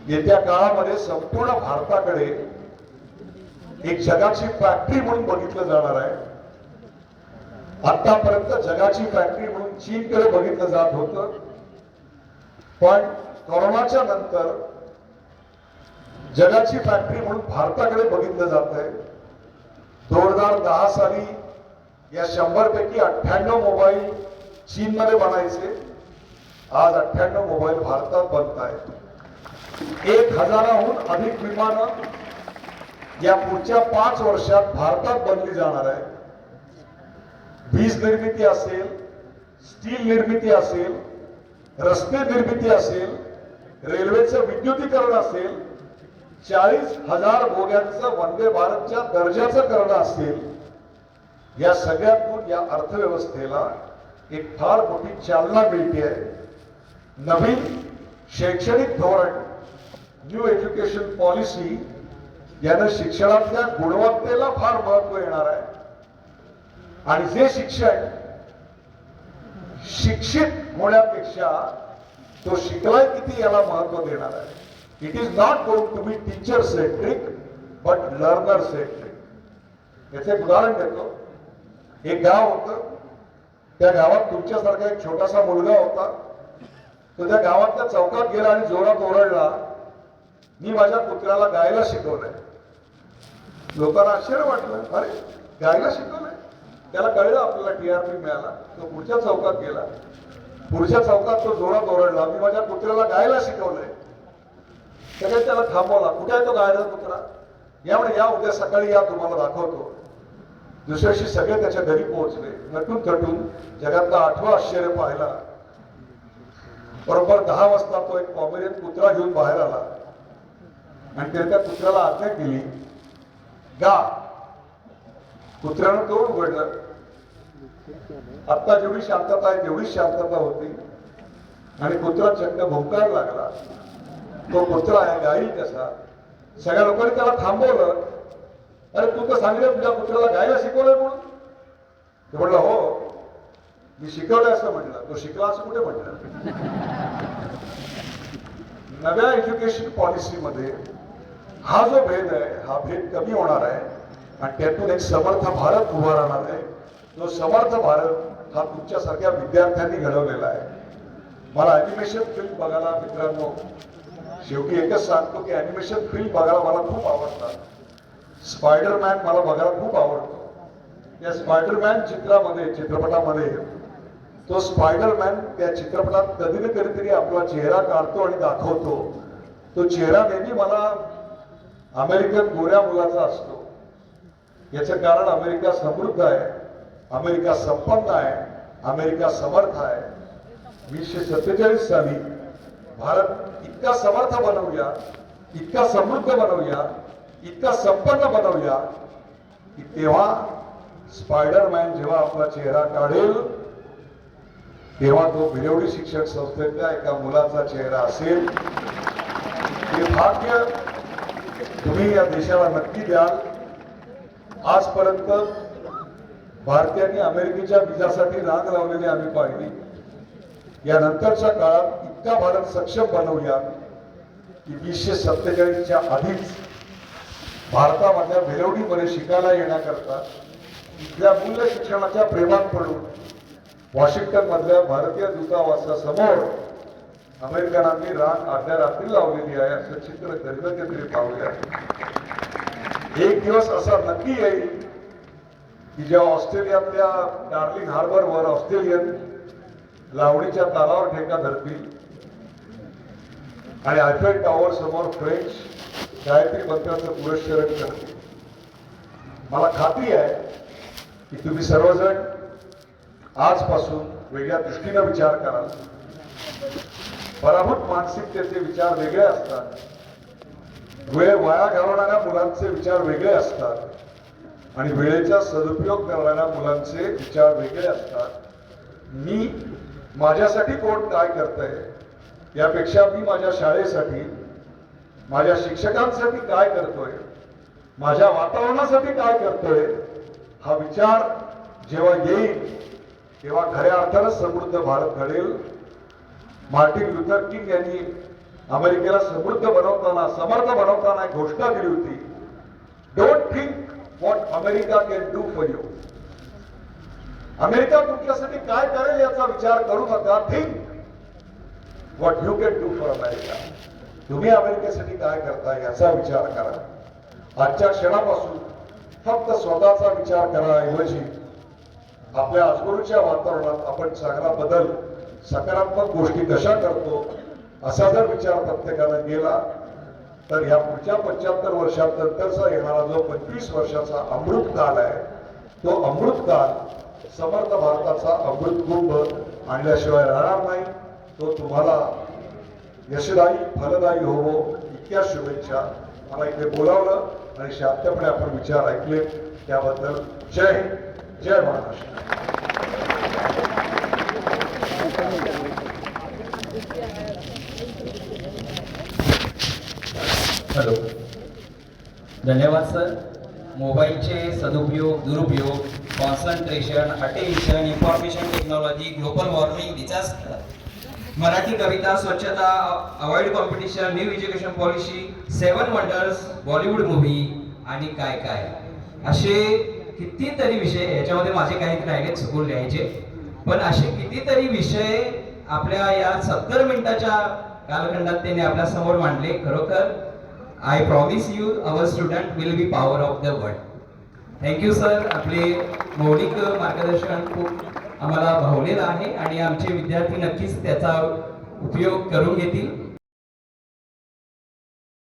येत्या काळामध्ये संपूर्ण भारताकडे एक जगाची फॅक्टरी म्हणून बघितलं जाणार आहे. आतापर्यंत जगाची फॅक्टरी म्हणून चीनकडे बघितलं जात होतं, पण कोरोनाच्या नंतर जगाची फॅक्टरी म्हणून भारताकडे बघितलं जात आहे. 2010 साली या 100 पैकी 98 मोबाईल चीनमध्ये बनायचे. आज 98 मोबाईल भारतात बनत आहेत. 1000हून अधिक विमानं या पुढच्या 5 वर्षात भारतात बनली जाणार आहे. वीज निर्मिती असेल, स्टील निर्मिती असेल, रस्ते निर्मिती असेल, रेल्वेचं विद्युतीकरण असेल, 40,000 बोग्यांचं वंदे भारतच्या दर्जाचं करणं असेल, या सगळ्यातून या अर्थव्यवस्थेला एक फार मोठी चालना मिळते आहे. नवीन शैक्षणिक धोरण, न्यू एज्युकेशन पॉलिसी यानं शिक्षणातल्या गुणवत्तेला फार महत्व येणार आहे. आणि जे शिक्षण शिक्षित होण्यापेक्षा तो शिकलाय किती याला महत्व देणार आहे. It is not going to be teacher centric but learner centric. याचे एक उदाहरण देतो. एक गाव होतं, त्या गावात तुमच्यासारखा एक छोटासा मुलगा होता. तो त्या गावातल्या चौकात गेला आणि जोरात ओरडला, मी माझ्या कुत्र्याला गायला शिकवलंय. लोकांना आश्चर्य वाटलं, अरे गायला शिकवलंय? त्याला कळलं आपल्याला टीआरपी मिळाला. तो पुढच्या चौकात गेला. पुढच्या चौकात तो जोरात ओरडला, मी माझ्या कुत्र्याला गायला शिकवलंय. सगळे त्याला थांबवला, कुठे आहे तो गायला कुत्रा? यामुळे या उद्या सकाळी या, तुम्हाला दाखवतो. दुसऱ्या दिवशी सगळे त्याच्या घरी पोहोचले. नटून थटून जगातला 8वं आश्चर्य पाहिला. बरोबर 10 वाजता तो एक पॉमेरियन कुत्रा घेऊन बाहेर आला आणि त्याने त्या कुत्र्याला आज्ञा केली, गा. कुत्र्यानं तोंड उघडलं. आता जेवढी शांतता आहे तेवढीच शांतता होती आणि कुत्रा चक्क भुंकायला लागला. तो कुत्रा आहे गाई कसा. सगळ्या लोकांनी त्याला थांबवलं. अरे तू तर सांगितलं तुझ्या कुत्र्याला गायला शिकवलंय म्हणून. ते म्हणलं हो, मी शिकवलंय असं म्हटलं. तो शिकला असं कुठे म्हटलं? नव्या एज्युकेशन पॉलिसीमध्ये हा जो भेद आहे, हा भेद कमी होणार आहे आणि त्यातून एक समर्थ भारत उभा राहणार आहे. जो समर्थ भारत हा तुमच्यासारख्या विद्यार्थ्यांनी घडवलेला आहे. मला अॅनिमेशन फिल्म बघायला, मित्रांनो, शेवटी एकच सांगतो की अॅनिमेशन फिल्म बघायला मला खूप आवडतात. स्पायडरमॅन मला बघायला खूप आवडतो. या स्पायडरमॅन चित्रपटामध्ये तो स्पायडरमॅन त्या चित्रपटात कधी ना कधीतरी आपला चेहरा काढतो आणि दाखवतो. तो चेहरा नेहमी मला अमेरिकन गोऱ्या मुलाचा असतो. याचं कारण अमेरिका समृद्ध आहे, अमेरिका संपन्न आहे, अमेरिका समर्थ आहे. 1947 साली भारत इतका समर्थ बनवूया, इतका समृद्ध बनवूया, इतका संपन्न बनवूया की तेव्हा स्पायडरमॅन जेव्हा आपला चेहरा काढेल तेव्हा तो भिलवडी शिक्षक संस्थेतल्या एका मुलाचा चेहरा असेल. हे भाग्य तुम्ही या देशाला नक्की द्याल. आजपर्यंत भारतीयांनी अमेरिकेच्या विजासाठी रांग लावलेली आम्ही पाहिली. या नंतरच्या काळात इतका भारत सक्षम बनवूया की 1947च्या आधीच भारतामधल्या भिलवडीमध्ये शिकायला येण्याकरता इथल्या मूल्य शिक्षणाच्या प्रेमात पडून वॉशिंग्टन मधल्या भारतीय दूतावासासमोर अमेरिकनांनी रांग अर्ध्या रात्री लावलेली आहे. असं चित्र कधीतरी पाहूया. एक दिवस असा नक्की येईल की जेव्हा ऑस्ट्रेलियातल्या डार्लिंग हार्बरवर ऑस्ट्रेलियन लावणीच्या तालावर ठेका धरतील आणि आयफेल टॉवर समोर फ्रेंच गायत्री मंत्राचं पुरस्करण करते. मला खात्री आहे की तुम्ही सर्वजण आजपासून वेगळ्या दृष्टीने विचार कराल. पराभूत मानसिकतेचे विचार वेगळे असतात. वेळ वाया घालवणाऱ्या मुलांचे विचार वेगळे असतात आणि वेळेचा सदुपयोग करणाऱ्या मुलांचे विचार वेगळे असतात. मी माझ्यासाठी कोण काय करतंय यापेक्षा मी माझ्या शाळेसाठी, माझ्या शिक्षकांसाठी काय करतोय, माझ्या वातावरणासाठी काय करतोय, हा विचार जेव्हा येईल तेव्हा खऱ्या अर्थानं समृद्ध भारत घडेल. मार्टिन लुथर किंग यांनी अमेरिकेला समृद्ध बनवताना, समर्थ बनवताना एक घोषणा दिली होती, don't think what America can do for you. America तुमच्यासाठी काय करेल याचा विचार करू नका. Think what you can do for America. तुम्ही अमेरिकेसाठी काय करता याचा विचार करा. आजच्या क्षणापासून फक्त स्वतःचा विचार कराऐवजी आपल्या आजूबाजूच्या वातावरणात आपण चांगला बदल, सकारात्मक गोष्टी कशा करतो असा जर विचार प्रत्येकाला केला तर या पुढच्या 75 वर्षांनंतरचा येणारा जो 25 वर्षाचा अमृत काल आहे, तो अमृत काल समर्थ भारताचा अमृत कुंभ आणल्याशिवाय राहणार नाही. तो तुम्हाला यशदायी, फलदायी होवो इतक्या शुभेच्छा. मला इथे बोलावलं आणि शांतपणे आपण विचार ऐकले त्याबद्दल जय हिंद, जय महाराष्ट्र. हॅलो, धन्यवाद सर. मोबाईलचे सदुपयोग, दुरुपयोग, concentration, attention, information technology, global warming, disaster, Marathi कविता, स्वच्छता, avoid competition, new education policy, 7 wonders, Bollywood movie आणि काय काय असे कितीतरी विषय. याच्यामध्ये माझे काही राहिले चुकून लिहायचे, पण असे कितीतरी विषय आपल्या या 70 मिनिटाच्या कालखंडात त्यांनी आपल्या समोर मांडले. खरोखर I promise you our student will be power of the world. Thank you sir. आपले मौलिक मार्गदर्शन खूप आम्हाला भावलेलं आहे आणि आमचे विद्यार्थी नक्कीच त्याचा उपयोग करून घेतील.